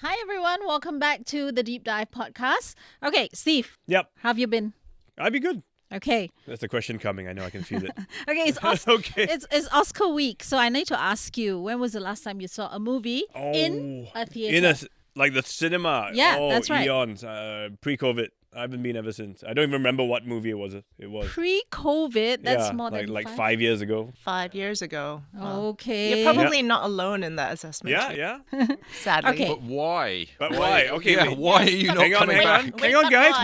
Hi, everyone. Welcome back to the Deep Dive podcast. Okay, Steve. Yep. How have you been? I'd be good. Okay. That's the question coming. I know. I can feel it. Okay, it's Okay. it's Oscar week, so I need to ask you, when was the last time you saw a movie in a theater? Like the cinema. Yeah, that's right. Eons. Pre-COVID. I haven't been ever since. I don't even remember what movie it was. Pre-COVID, that's more than like 5 years ago. 5 years ago. Okay. You're probably not alone in that assessment. Yeah. Sadly. Okay. But why? Okay. Yeah, wait. why are you not Hang on, coming back? Hang on, guys.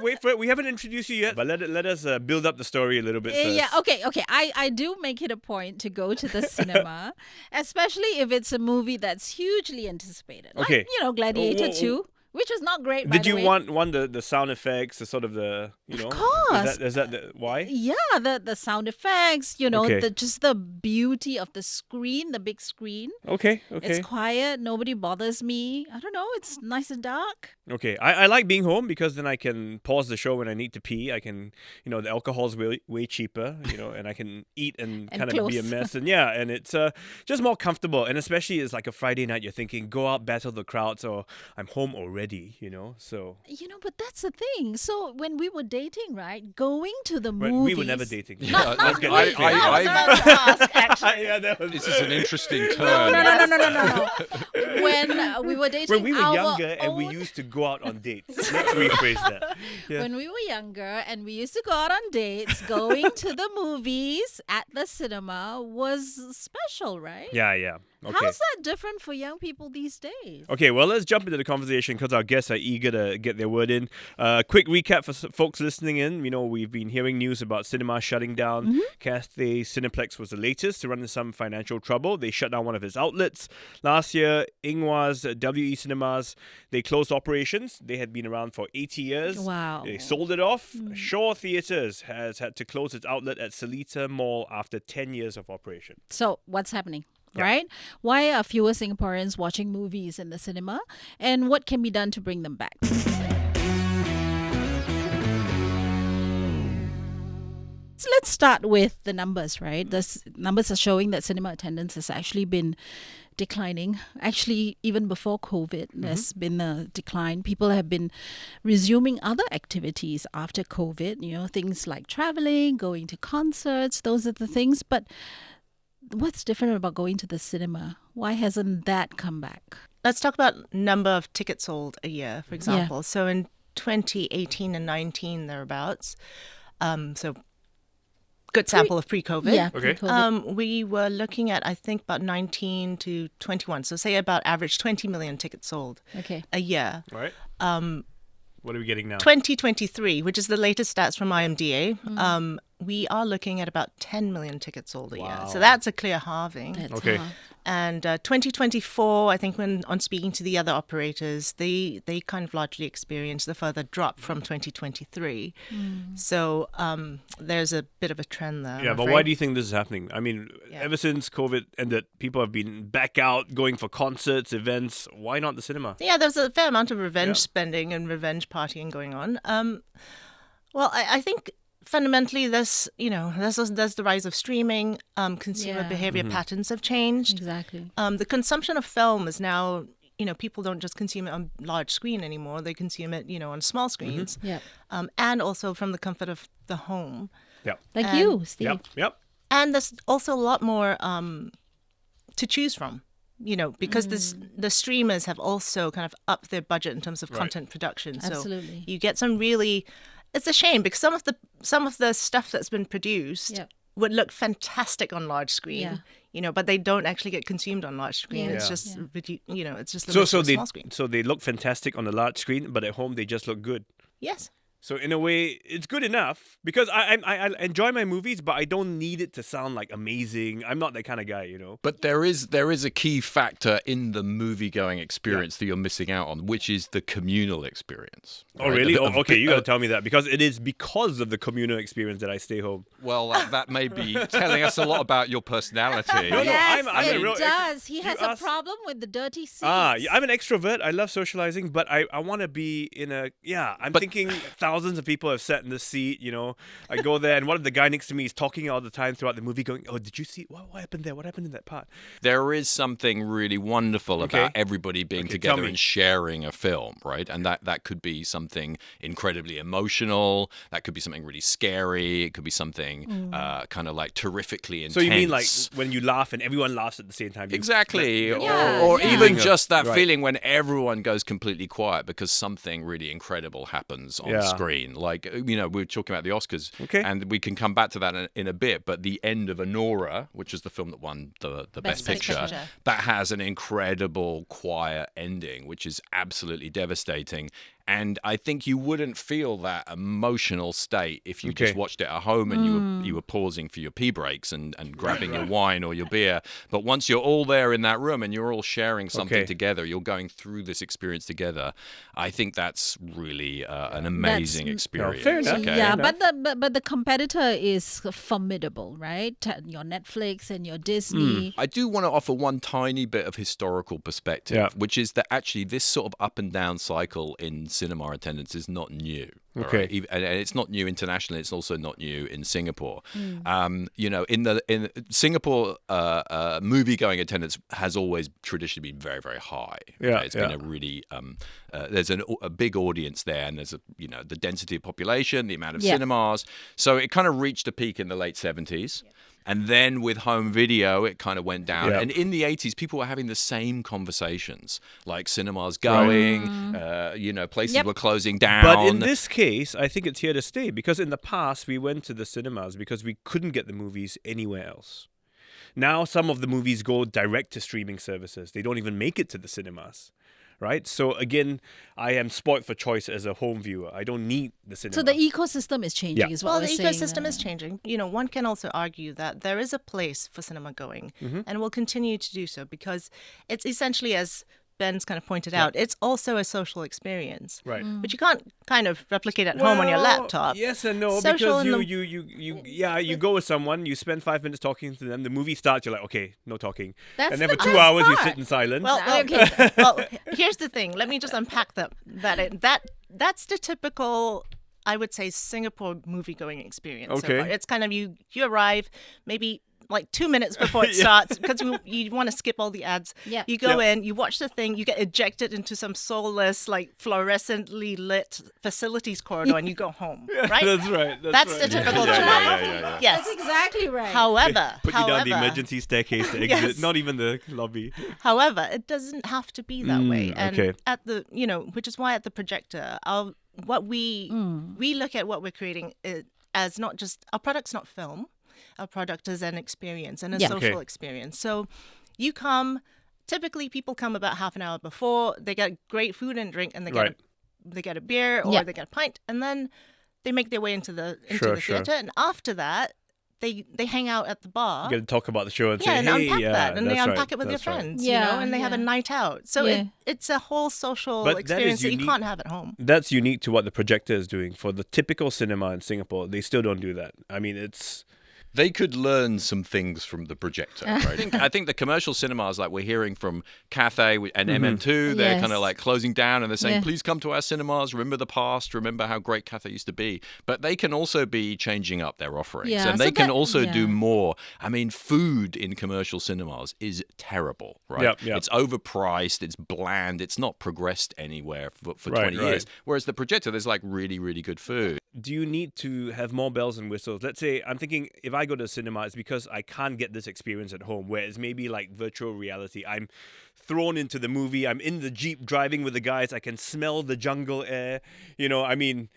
Wait for it. We haven't introduced you yet. But let us build up the story a little bit first. Yeah, okay. I do make it a point to go to the cinema, especially if it's a movie that's hugely anticipated. Okay. Like, Gladiator 2, which is not great, by Did the you way. want the sound effects, the sort of the, Of course. Is that why? Yeah, the sound effects, Okay. just the beauty of the screen, the big screen. Okay. It's quiet, nobody bothers me. I don't know, it's nice and dark. Okay, I like being home because then I can pause the show when I need to pee. I can, the alcohol's way cheaper, and I can eat and And kind of be a close. mess. And it's just more comfortable. And especially it's like a Friday night, you're thinking, go out, battle the crowds, or I'm home already, so. But that's the thing. So when we were dating, right, going to the But movies. we were never dating. Not Let's get really. that straight. I was about to ask, actually. Yeah, that was This is an interesting No. turn. When we were dating, when we were our younger and we own- used to go out on dates. Let's rephrase that. Yeah. When we were younger and we used to go out on dates, going to the movies at the cinema was special, right? Yeah. Okay. How's that different for young people these days? Okay, well, let's jump into the conversation because our guests are eager to get their word in. Quick recap for folks listening in. We've been hearing news about cinema shutting down. Mm-hmm. Cathay Cineplex was the latest to run into some financial trouble. They shut down one of its outlets. Last year, Ingwa's WE Cinemas, they closed operations. They had been around for 80 years. Wow. They sold it off. Shaw Theatres has had to close its outlet at Seletar Mall after 10 years of operation. So what's happening? Yeah. Right? Why are fewer Singaporeans watching movies in the cinema? And what can be done to bring them back? So let's start with the numbers, right? Numbers are showing that cinema attendance has actually been declining. Actually, even before COVID, there's been a decline. People have been resuming other activities after COVID, things like traveling, going to concerts, those are the things. But what's different about going to the cinema? Why hasn't that come back? Let's talk about number of tickets sold a year, for example. Yeah. So in 2018 and 19, thereabouts, so good sample of pre-COVID. Yeah. Okay. pre-COVID. We were looking at, I think, about 19 to 21. So say about average 20 million tickets sold Okay. a year. All right. What are we getting now? 2023, which is the latest stats from IMDA, we are looking at about 10 million tickets sold a year. Wow. So that's a clear halving. That's Okay. hard. And 2024, I think when on speaking to the other operators, they kind of largely experienced the further drop from 2023. So there's a bit of a trend there. Yeah, I'm but afraid. why do you think this is happening? I mean, Yeah. ever since COVID ended, people have been back out, going for concerts, events. Why not the cinema? Yeah, there's a fair amount of revenge Yeah. spending and revenge partying going on. Well, I think fundamentally there's the rise of streaming. Consumer Yeah. behavior patterns have changed. Exactly. The consumption of film is now, people don't just consume it on large screen anymore. They consume it, on small screens, Yeah. and also from the comfort of the home. Yeah. Like And- you, Steve. Yep. And there's also a lot more to choose from, because the streamers have also kind of upped their budget in terms of Right. content production. So Absolutely. you get some really, it's a shame because some of the stuff that's been produced Yeah. would look fantastic on large screen, but they don't actually get consumed on large screen. Yeah. It's Yeah. just, it's just So limited to they small screen. so they look fantastic on the large screen, but at home they just look good. Yes. So in a way, it's good enough because I enjoy my movies, but I don't need it to sound like amazing. I'm not that kind of guy. But there is a key factor in the movie-going experience that you're missing out on, which is the communal experience. Oh, right? really? A Oh, bit- okay, you got to tell me that because it is because of the communal experience that I stay home. Well, that may be telling us a lot about your personality. No, Yes, I'm a it real- does. He you has a ask- problem with the dirty seats. Yeah, I'm an extrovert. I love socializing, but I want to be in a I'm But- thinking thousands of people have sat in the seat. I go there, and one of the guy next to me is talking all the time throughout the movie, going, "Oh, did you see what happened there? What happened in that part?" There is something really wonderful about everybody being together and sharing a film, right? And that could be something incredibly emotional. That could be something really scary. It could be something kind of like terrifically intense. So you mean like when you laugh and everyone laughs at the same time? Exactly. Or even just that feeling when everyone goes completely quiet because something really incredible happens on screen. Like, we were talking about the Oscars, and we can come back to that in a bit, but the end of Anora, which is the film that won the Best Picture, that has an incredible quiet ending, which is absolutely devastating. And I think you wouldn't feel that emotional state if you just watched it at home and you were pausing for your pee breaks and grabbing your wine or your beer. But once you're all there in that room and you're all sharing something together, you're going through this experience together. I think that's really an amazing experience. Fair enough. Yeah, but the competitor is formidable, right? Your Netflix and your Disney. I do want to offer one tiny bit of historical perspective, which is that actually this sort of up and down cycle in cinema attendance is not new. Right? And it's not new internationally. It's also not new in Singapore. In Singapore, movie-going attendance has always traditionally been very, very high. It's been a really there's a big audience there, and there's the density of population, the amount of cinemas. So it kind of reached a peak in the late 70s. And then with home video, it kind of went down. And in the 80s, people were having the same conversations, like cinemas going, places were closing down. But in this case, I think it's here to stay, because in the past, we went to the cinemas because we couldn't get the movies anywhere else. Now, some of the movies go direct to streaming services. They don't even make it to the cinemas. Right? So again, I am spoilt for choice as a home viewer. I don't need the cinema. So the ecosystem is changing, is what we're saying. Well, the ecosystem is changing. One can also argue that there is a place for cinema going and will continue to do so, because it's essentially, as Ben's kind of pointed out, it's also a social experience. Right. But you can't kind of replicate at home on your laptop. Yes and no, because you go with someone, you spend 5 minutes talking to them, the movie starts, you're like, okay, no talking. That's and then for 2 hours you sit in silence. Well, here's the thing. Let me just unpack that. That's the typical, I would say, Singapore movie-going experience. Okay. So far. It's kind of you arrive maybe like 2 minutes before it starts, because you want to skip all the ads. Yeah. You go in, you watch the thing, you get ejected into some soulless, like fluorescently lit facilities corridor, and you go home. Right? That's right. That's the typical Yeah. Yes. That's exactly right. However, Put you down the emergency staircase to exit, not even the lobby. However, it doesn't have to be that way. And at the, which is why at the Projector, we look at what we're creating as not just, our product's not film. Our product is an experience and a social experience. So typically people come about half an hour before, they get great food and drink, and they get a beer or they get a pint, and then they make their way into the theater. And after that, they hang out at the bar. You get to talk about the show and say, and hey, unpack that. And they unpack it with that's their right. friends, and they have a night out. So it's a whole social experience that you can't have at home. That's unique to what the Projector is doing. For the typical cinema in Singapore, they still don't do that. I mean, they could learn some things from the Projector, right? I think the commercial cinemas, like we're hearing from Cathay and MM2, they're kind of like closing down, and they're saying, please come to our cinemas, remember the past, remember how great Cathay used to be. But they can also be changing up their offerings, and they can also do more. I mean, food in commercial cinemas is terrible, right? It's overpriced, it's bland, it's not progressed anywhere for 20 years. Whereas the Projector, there's like really, really good food. Do you need to have more bells and whistles? Let's say, I'm thinking, if I go to the cinema, it's because I can't get this experience at home, where it's maybe like virtual reality. I'm thrown into the movie, I'm in the Jeep driving with the guys, I can smell the jungle air. I mean,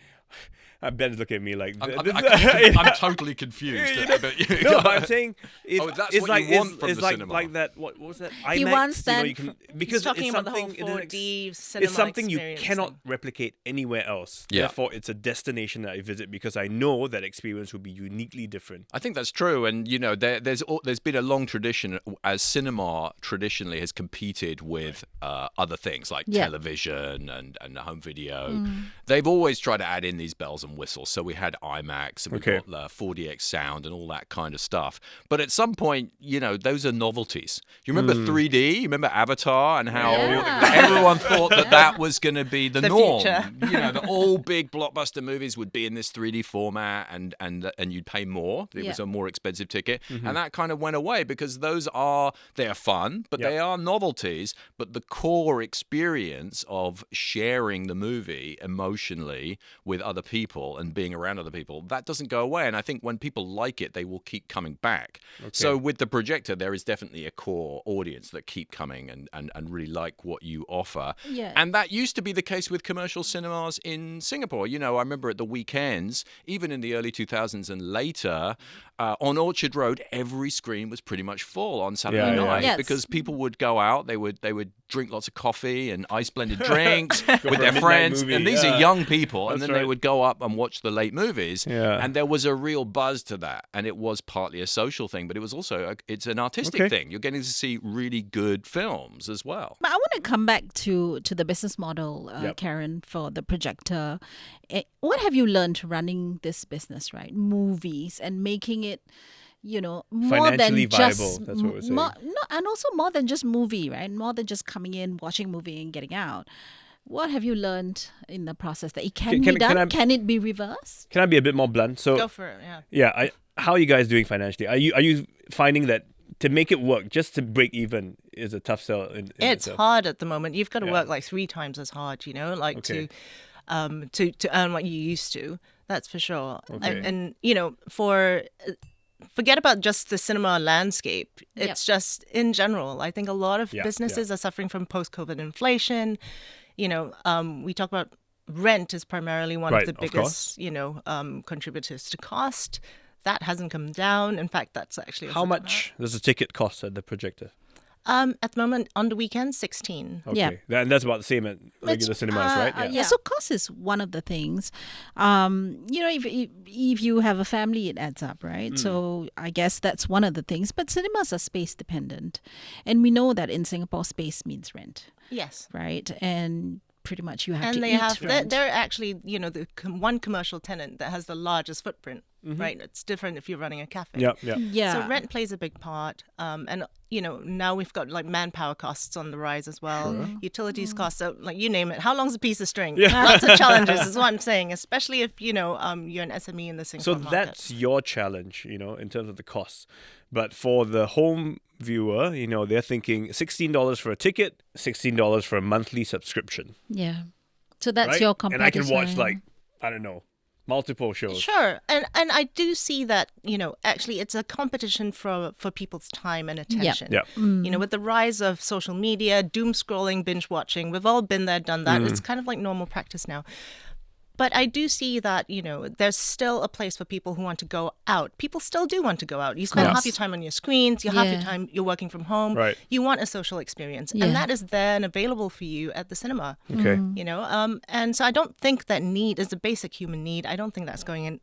Ben's looking at me like... I'm totally confused. No, but I'm saying... That's what you want from the cinema. Like that, what was that? IMAX? He wants that... because he's talking it's about something, the whole 4D cinema it's something you experience cannot replicate anywhere else. Therefore, it's a destination that I visit, because I know that experience will be uniquely different. I think that's true. And, there's been a long tradition, as cinema traditionally has competed with other things like television and home video. They've always tried to add in these bells and whistles. So we had IMAX and we got the 4DX sound and all that kind of stuff. But at some point, those are novelties. You remember 3D? You remember Avatar and how everyone thought that was going to be the norm. The all big blockbuster movies would be in this 3D format and you'd pay more. It was a more expensive ticket. And that kind of went away because they're fun, but they are novelties. But the core experience of sharing the movie emotionally with other people and being around other people, that doesn't go away. And I think when people like it, they will keep coming back. So with the projector, there is definitely a core audience that keep coming and really like what you offer. And that used to be the case with commercial cinemas in Singapore. I remember at the weekends, even in the early 2000s and later, on Orchard Road, every screen was pretty much full on Saturday night because people would go out, they would drink lots of coffee and ice blended drinks with their friends, and these are young people, and then they would go up and watch the late movies, and there was a real buzz to that, and it was partly a social thing, but it was also it's an artistic thing. You're getting to see really good films as well. But I want to come back to the business model, Karen, for the projector. What have you learned running this business, right? Movies and making it, more financially than viable. just That's what we're saying. and also more than just movie, right? More than just coming in, watching movie and getting out. What have you learned in the process that it can be done? Can it be reversed? Can I be a bit more blunt? So go for it. How are you guys doing financially? Are you finding that to make it work, just to break even, is a tough sell? It's hard at the moment. You've got to work like 3 times as hard, to earn what you used to. That's for sure. And forget about just the cinema landscape. It's just in general. I think a lot of businesses are suffering from post-COVID inflation. We talk about rent is primarily one of the biggest, contributors to cost. That hasn't come down. In fact, that's actually how much does a ticket cost at the projector? At the moment, on the weekend, 16. Okay, and that's about the same at regular cinemas, right? So cost is one of the things. If you have a family, it adds up, right? So I guess that's one of the things. But cinemas are space dependent, and we know that in Singapore, space means rent. Yes. Right, and pretty much you have and to they eat have rent. they're actually the one commercial tenant that has the largest footprint. Right, it's different if you're running a cafe. Yeah. So rent plays a big part, and now we've got like manpower costs on the rise as well, utilities costs. So like you name it, how long's a piece of string? Lots of challenges is what I'm saying, especially if you're an SME in the Singapore market. So that's your challenge, in terms of the costs. But for the home viewer, they're thinking $16 for a ticket, $16 for a monthly subscription. Yeah. So that's your competitor. And I can watch multiple shows. Sure. And I do see that, actually it's a competition for people's time and attention. Yeah. With the rise of social media, doom scrolling, binge watching, we've all been there, done that. It's kind of like normal practice now. But I do see that, there's still a place for people who want to go out. People still do want to go out. You spend half your time on your screens, half your time you're working from home. Right. You want a social experience. And that is then available for you at the cinema. Okay. And so I don't think that need is a basic human need. I don't think that's going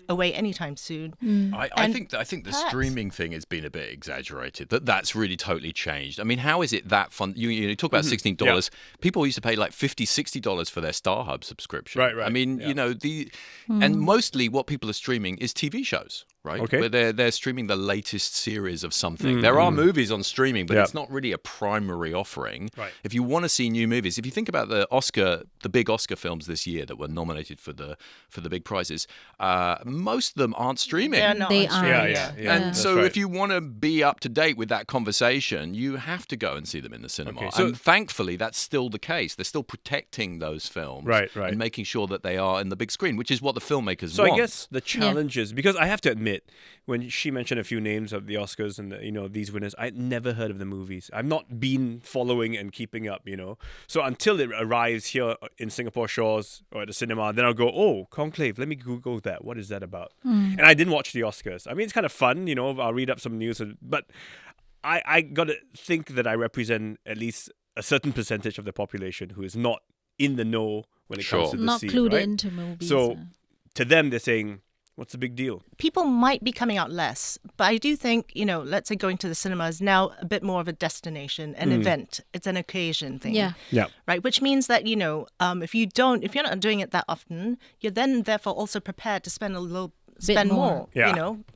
away anytime soon. I think the streaming thing has been a bit exaggerated. That's really totally changed. I mean, how is it that fun? You talk about $16. Yeah. People used to pay like $50, $60 for their StarHub subscription. Right. I mean, and mostly what people are streaming is TV shows. Right, okay. Where they're streaming the latest series of something. There are movies on streaming, but it's not really a primary offering. Right. If you want to see new movies, if you think about the big Oscar films this year that were nominated for the big prizes, most of them aren't streaming. They're not. They on streaming. are. And so if you want to be up to date with that conversation, you have to go and see them in the cinema. Okay, so and thankfully, that's still the case. They're still protecting those films right. and making sure that they are in the big screen, which is what the filmmakers want. So I guess the challenge is, because I have to admit, when she mentioned a few names of the Oscars and these winners, I'd never heard of the movies. I've not been following and keeping up, So until it arrives here in Singapore shores or at the cinema, then I'll go, oh, Conclave, let me Google that. What is that about? And I didn't watch the Oscars. I mean, it's kind of fun, I'll read up some news, but I got to think that I represent at least a certain percentage of the population who is not in the know when it comes to the not scene. clued right? into movies. So to them, they're saying, What's the big deal? People might be coming out less, but I do think, let's say going to the cinema is now a bit more of a destination, an event. It's an occasion thing. Yeah. Right. Which means that, if you're not doing it that often, you're then therefore also prepared to spend more,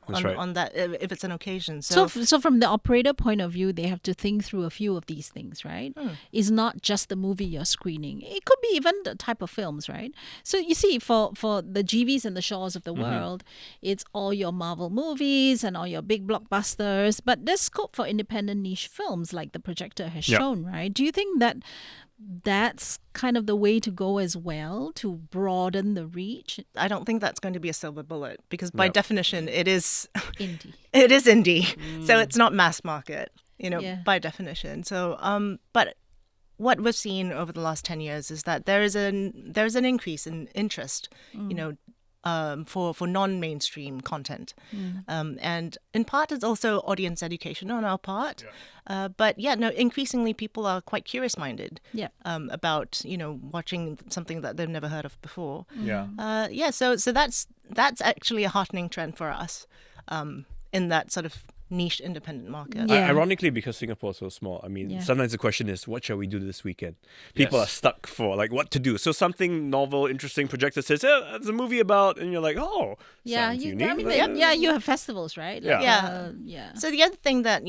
on that if it's an occasion. So from the operator point of view, they have to think through a few of these things, right? It's not just the movie you're screening. It could be even the type of films, right? So you see, for the GVs and the Shaws of the world, it's all your Marvel movies and all your big blockbusters, but there's scope for independent niche films like the Projector has shown, right? Do you think that that's kind of the way to go as well, to broaden the reach? I don't think that's going to be a silver bullet because by definition it is indie. It is indie. So it's not mass market, by definition. So but what we've seen over the last 10 years is that there's an increase in interest, for non-mainstream content. And in part it's also audience education on our part. But increasingly people are quite curious-minded about, watching something that they've never heard of before. So that's actually a heartening trend for us in that sort of niche independent market. Ironically, because Singapore is so small, sometimes the question is, what shall we do this weekend? People are stuck for what to do. So something novel, interesting, Projector says, it's a movie about, and you're like, sounds unique. You have festivals, right? So the other thing that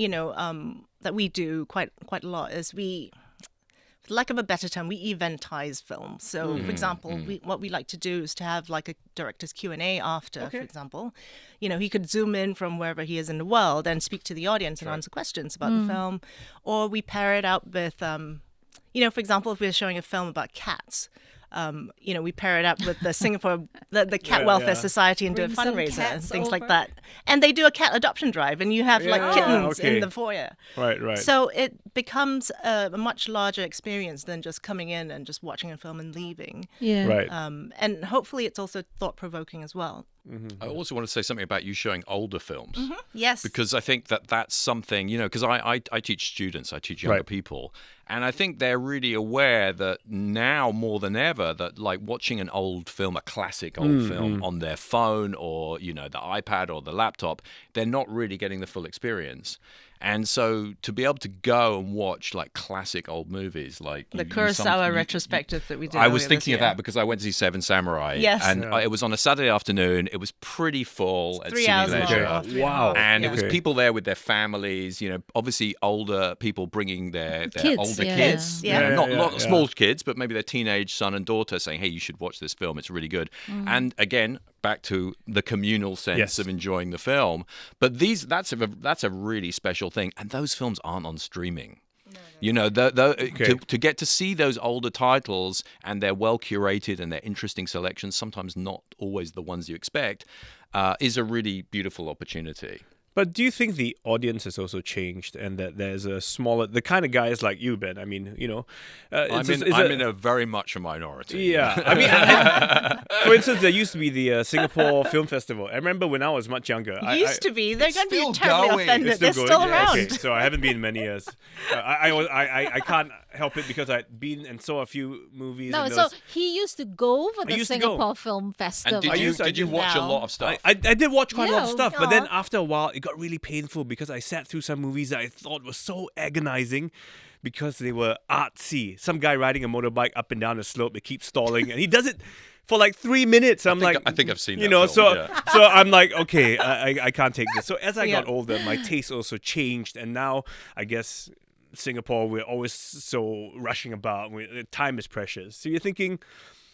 that we do quite a lot is we, for lack of a better term, we eventize films. So, for example, what we like to do is to have like a director's Q&A after, for example. He could zoom in from wherever he is in the world and speak to the audience and answer questions about the film. Or we pair it up with, for example, if we're showing a film about cats, we pair it up with the Singapore, the Cat Welfare Society and do a fundraiser and things like that. And they do a cat adoption drive and you have kittens in the foyer. Right. So it becomes a much larger experience than just coming in and just watching a film and leaving. Right. And hopefully it's also thought-provoking as well. I also want to say something about you showing older films. Yes. Because I think that's something, because I teach students, I teach younger people, and I think they're really aware that now more than ever that watching an old film, a classic old film on their phone or, the iPad or the laptop, they're not really getting the full experience. And so to be able to go and watch classic old movies like the Kurosawa retrospective that we did. I was thinking of that because I went to see Seven Samurai. Yes. And it was on a Saturday afternoon. It was pretty full at 3 hours Cine long. Wow. And it was people there with their families, obviously older people bringing their older kids. Not small kids, but maybe their teenage son and daughter saying, hey, you should watch this film. It's really good. And again, back to the communal sense of enjoying the film. But that's a really special thing. And those films aren't on streaming. To get to see those older titles and they're well curated and they're interesting selections, sometimes not always the ones you expect, is a really beautiful opportunity. But do you think the audience has also changed and that there's a smaller, the kind of guys like you, Ben? I'm in a very much a minority. Yeah. For instance, there used to be the Singapore Film Festival. I remember when I was much younger. Used to be. They're going to be still terribly going. offended. They're still around. Okay, so I haven't been in many years. I can't help it because I'd been and saw a few movies. No, so he used to go for the Singapore Film Festival. And did you watch a lot of stuff? I did watch quite a lot of stuff, but then after a while, it got really painful because I sat through some movies that I thought were so agonizing because they were artsy. Some guy riding a motorbike up and down a slope, it keeps stalling, and he does it for 3 minutes. I think I've seen that film, so I'm like, okay, I can't take this. So as I got older, my taste also changed, and now I guess Singapore, we're always so rushing about. Time is precious. So you're thinking,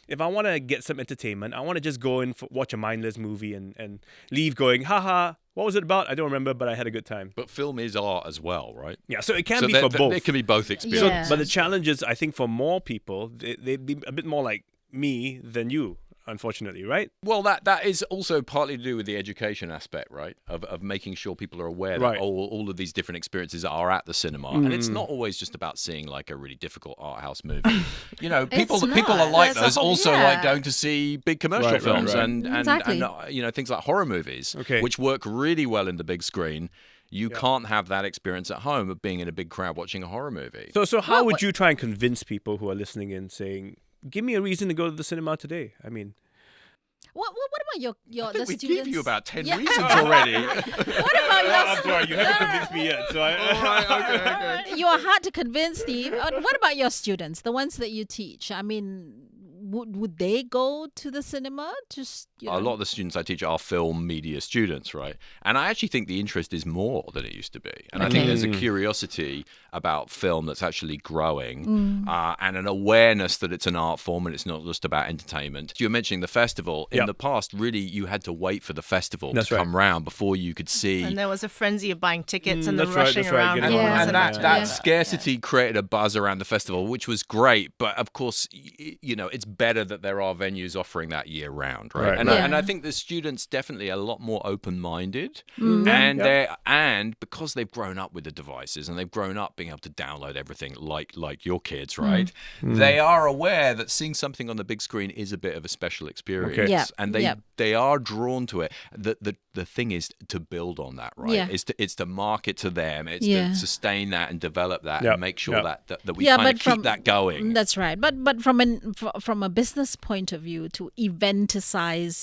if I want to get some entertainment, I want to just go and watch a mindless movie and leave going, haha, what was it about? I don't remember, but I had a good time. But film is art as well, right? Yeah, so it can be for both. It can be both experiences. But the challenge is, I think for more people, they'd be a bit more like me than you, unfortunately, right? Well, that is also partly to do with the education aspect, right? Of making sure people are aware that all of these different experiences are at the cinema. And it's not always just about seeing a really difficult art house movie. People are like those also like going to see big commercial films and things like horror movies, which work really well in the big screen. You can't have that experience at home of being in a big crowd watching a horror movie. So how would you try and convince people who are listening in saying, give me a reason to go to the cinema today? What about your I think the we students? gave you about 10 reasons already. What about your? I'm sorry, you haven't convinced me yet. So Okay. You are hard to convince, Steve. What about your students, the ones that you teach? I mean, would they go to the cinema? Just A lot of the students I teach are film media students, right? And I actually think the interest is more than it used to be. And I think there's a curiosity about film that's actually growing and an awareness that it's an art form and it's not just about entertainment. You were mentioning the festival. In the past, really, you had to wait for the festival to come round before you could see. And there was a frenzy of buying tickets and then that's right, rushing that's right, around. getting Yeah. And that scarcity created a buzz around the festival, which was great. But of course, it's better that there are venues offering that year round, right? And I think the students definitely are a lot more open-minded, and because they've grown up with the devices and they've grown up being able to download everything like your kids, right? They are aware that seeing something on the big screen is a bit of a special experience, and they are drawn to it. The thing is to build on that, right? Yeah. It's to market to them, it's to sustain that and develop that and make sure that we kind of keep that going. That's right. But from a business point of view, to eventicize,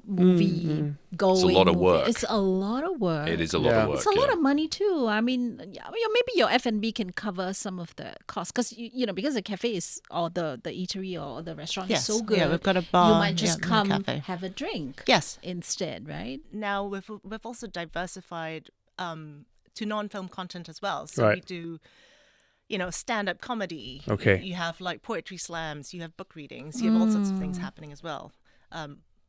movie going. It's a lot of work. It's a lot of work. It is a lot of work. It's a lot of money too. I mean, maybe your F&B can cover some of the costs because because the cafe is or the eatery or the restaurant is so good. Yeah, we've got a bar. You might just come cafe. have a drink. Yes. Instead, right? Now we've also diversified to non-film content as well. So we do, stand-up comedy. Okay. You have like poetry slams. You have book readings. You have all sorts of things happening as well.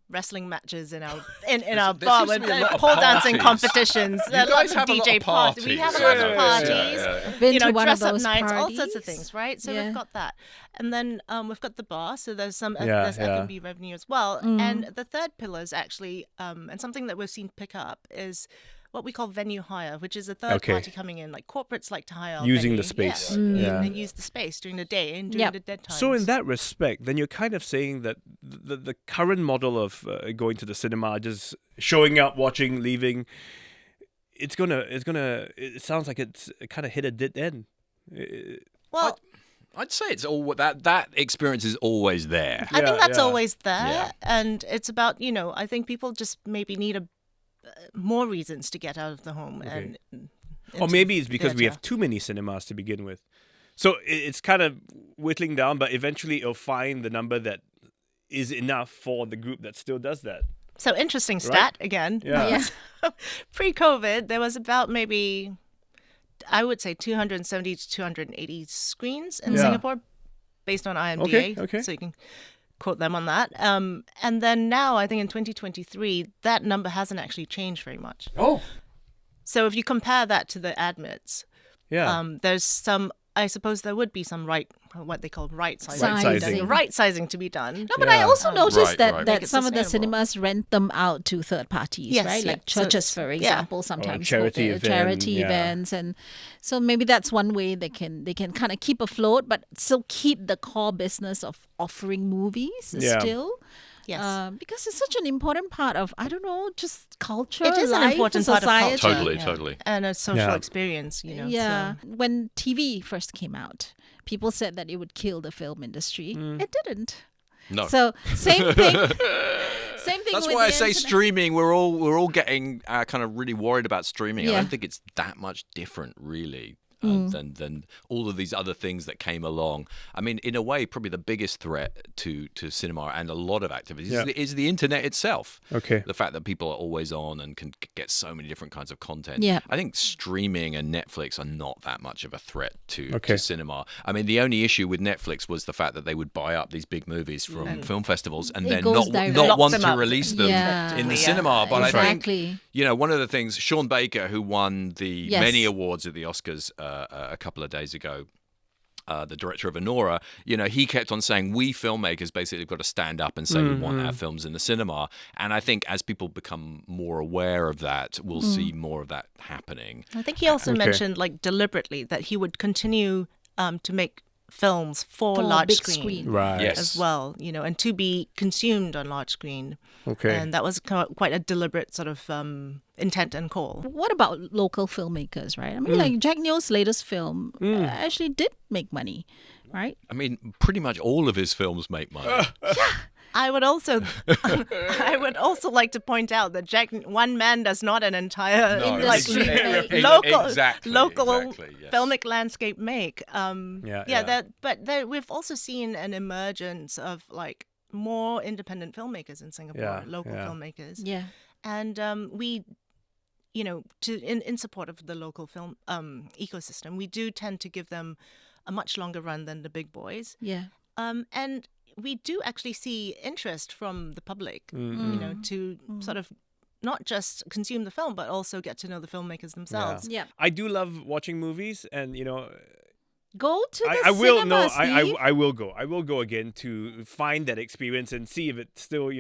Wrestling matches in our bar with pole dancing competitions. guys have a lot DJ of parties. We have a lot of parties. Been to one of dress-up those nights, all parties. sorts of things, right? So we've got that, and then we've got the bar. So there's some Yeah, F&B revenue as well. And the third pillar is actually, and something that we've seen pick up is what we call venue hire, which is a third party coming in. Like corporates like to hire our Using venue. the space. And use the space during the day and during the dead times. So in that respect, then you're kind of saying that the current model of going to the cinema, just showing up, watching, leaving, it sounds like it's kind of hit a dead end. Well, I'd say it's all that experience is always there. I think that's always there, Yeah. and it's about I think people just maybe need more reasons to get out of the home and Or maybe it's because we theatre. have too many cinemas to begin with. So it's kind of whittling down, but eventually it'll find the number that is enough for the group that still does that. So interesting stat again. Yeah. Pre-COVID, there was about maybe, I would say 270 to 280 screens in Singapore, based on IMDA. Okay. So you can quote them on that. And then now, I think in 2023, that number hasn't actually changed very much. Oh. So if you compare that to the admits, there's some, I suppose there would be some what they call right sizing. Right sizing to be done. No, but I also noticed that Make some it of the sustainable. cinemas rent them out to third parties, Yes, right? yeah. Like So churches, it's- for example, sometimes charity hold their charity event, events, and so maybe that's one way they can kind of keep afloat, but still keep the core business of offering movies still. Yes. Because it's such an important part of, I don't know, just culture, It is an life, important part of society. culture. Totally. And a social experience, Yeah. So. When TV first came out, people said that it would kill the film industry. It didn't. No. So same thing. Same thing. That's with why I the say internet. streaming. We're all getting kind of really worried about streaming. I Yeah. don't think it's that much different, really. Than all of these other things that came along. I mean, in a way, probably the biggest threat to cinema and a lot of activities is the internet itself. Okay. The fact that people are always on and can get so many different kinds of content. Yeah. I think streaming and Netflix are not that much of a threat to Okay. cinema. I mean, the only issue with Netflix was the fact that they would buy up these big movies from film festivals and It then goes not direct. want Lock them to up. release them Yeah. in the Yeah. cinema. But I Exactly. think, one of the things, Sean Baker, who won the Yes. many awards at the Oscars a couple of days ago, the director of Anora, he kept on saying, we filmmakers basically got to stand up and say we want our films in the cinema. And I think as people become more aware of that, we'll see more of that happening. I think he also mentioned, deliberately, that he would continue to make films for large big screen. Right. Yes. As well, and to be consumed on large screen. Okay. And that was quite a deliberate sort of intent and call. What about local filmmakers, right? I mean, like Jack Neo's latest film actually did make money, right? I mean, pretty much all of his films make money. I would also like to point out that one man does not an entire local filmic landscape make. We've also seen an emergence of like more independent filmmakers in Singapore, local filmmakers. Yeah. And we, in support of the local film ecosystem, we do tend to give them a much longer run than the big boys. Yeah. And we do actually see interest from the public, to sort of not just consume the film, but also get to know the filmmakers themselves. Yeah. I do love watching movies, and go to the cinema, Steve. I will go. I will go again to find that experience and see if it still,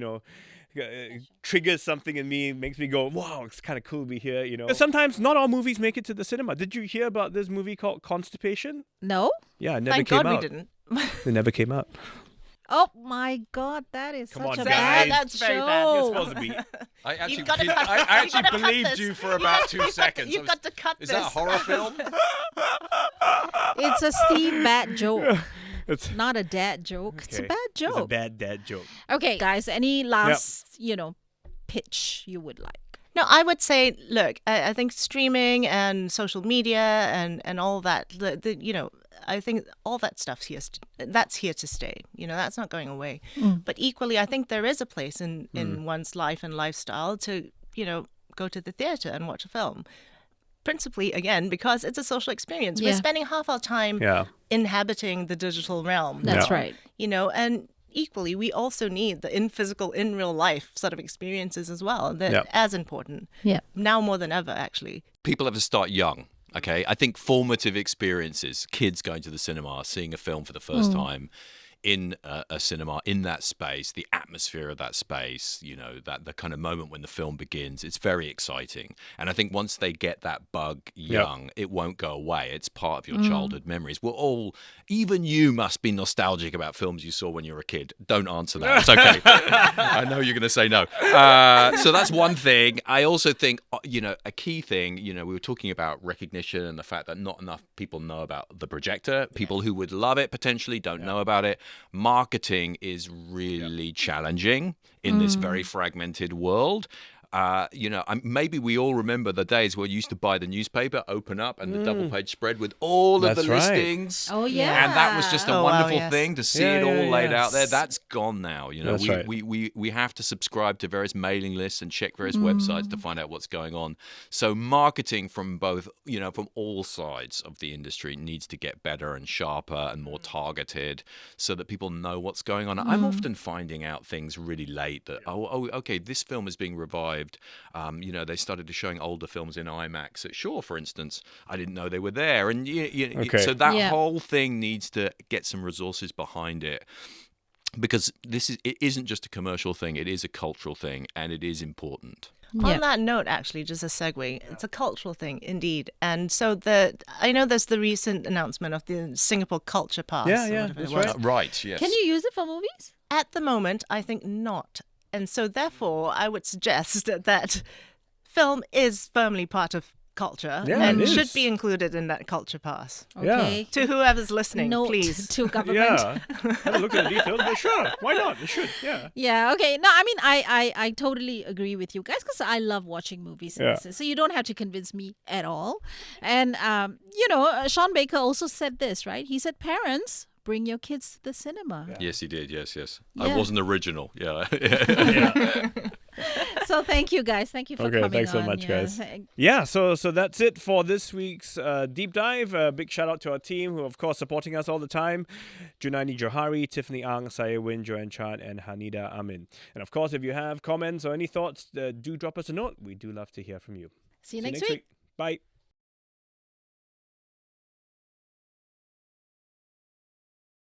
triggers something in me, makes me go, wow, it's kind of cool to be here, Sometimes not all movies make it to the cinema. Did you hear about this movie called Constipation? No. Yeah, it never Thank came God out. we didn't. It never came out. Oh my God, that is Come such on, a guys. bad That's very joke. bad. It's supposed to be. I actually, gotta cut- I you've actually gotta cut believed this. you for about 2 seconds. You've got to cut Is this. that a horror film? It's a Steve bad joke. It's Not a dad joke. It's a okay. bad It's a joke. bad dad joke. Okay, guys, any last, pitch you would like? No, I would say, look, I think streaming and social media and all that, I think all that stuff's that's here to stay. That's not going away. But equally, I think there is a place in one's life and lifestyle to, go to the theater and watch a film. Principally, again, because it's a social experience. Yeah. We're spending half our time inhabiting the digital realm. That's right. And equally, we also need the in real life sort of experiences as well. They're as important. Yeah. Now more than ever, actually. People have to start young. Okay, I think formative experiences, kids going to the cinema, seeing a film for the first time in a cinema, in that space, the atmosphere of that space, that the kind of moment when the film begins, it's very exciting. And I think once they get that bug young, it won't go away. It's part of your childhood memories. We're all, even you must be nostalgic about films you saw when you were a kid. Don't answer that. It's okay. I know you're going to say no. So that's one thing. I also think, a key thing, we were talking about recognition and the fact that not enough people know about the projector. People who would love it potentially don't know about it. Marketing is really challenging in this very fragmented world. Maybe we all remember the days where you used to buy the newspaper, open up, and the double-page spread with all of the listings. Oh, yeah. And that was just a wonderful yes. thing to see it all laid out there. That's gone now. We have to subscribe to various mailing lists and check various websites to find out what's going on. So marketing from both, from all sides of the industry needs to get better and sharper and more targeted so that people know what's going on. I'm often finding out things really late that, okay, this film is being revived. They started showing older films in IMAX at Shaw, for instance. I didn't know they were there. And so that whole thing needs to get some resources behind it. Because it isn't just a commercial thing, it is a cultural thing, and it is important. On that note, actually, just a segue, it's a cultural thing, indeed. And so I know there's the recent announcement of the Singapore Culture Pass. That's right. Right, yes. Can you use it for movies? At the moment, I think not. And so therefore, I would suggest that film is firmly part of culture and should be included in that culture pass. Okay. To whoever's listening, Note please. to government. Have a look at the details, but sure, why not? It should, Yeah, okay. No, I mean, I totally agree with you guys because I love watching movies. So you don't have to convince me at all. And, Sean Baker also said this, right? He said, parents, bring your kids to the cinema. Yes, he did. Yes. Yeah. I wasn't original. Yeah. So thank you, guys. Thank you for coming on. Okay, thanks so much, guys. Yeah, so that's it for this week's deep dive. Big shout out to our team who, of course, supporting us all the time. Junaini Johari, Tiffany Ang, Saya Win, Joanne Chan, and Hanida Amin. And, of course, if you have comments or any thoughts, do drop us a note. We do love to hear from you. See you next week. Bye.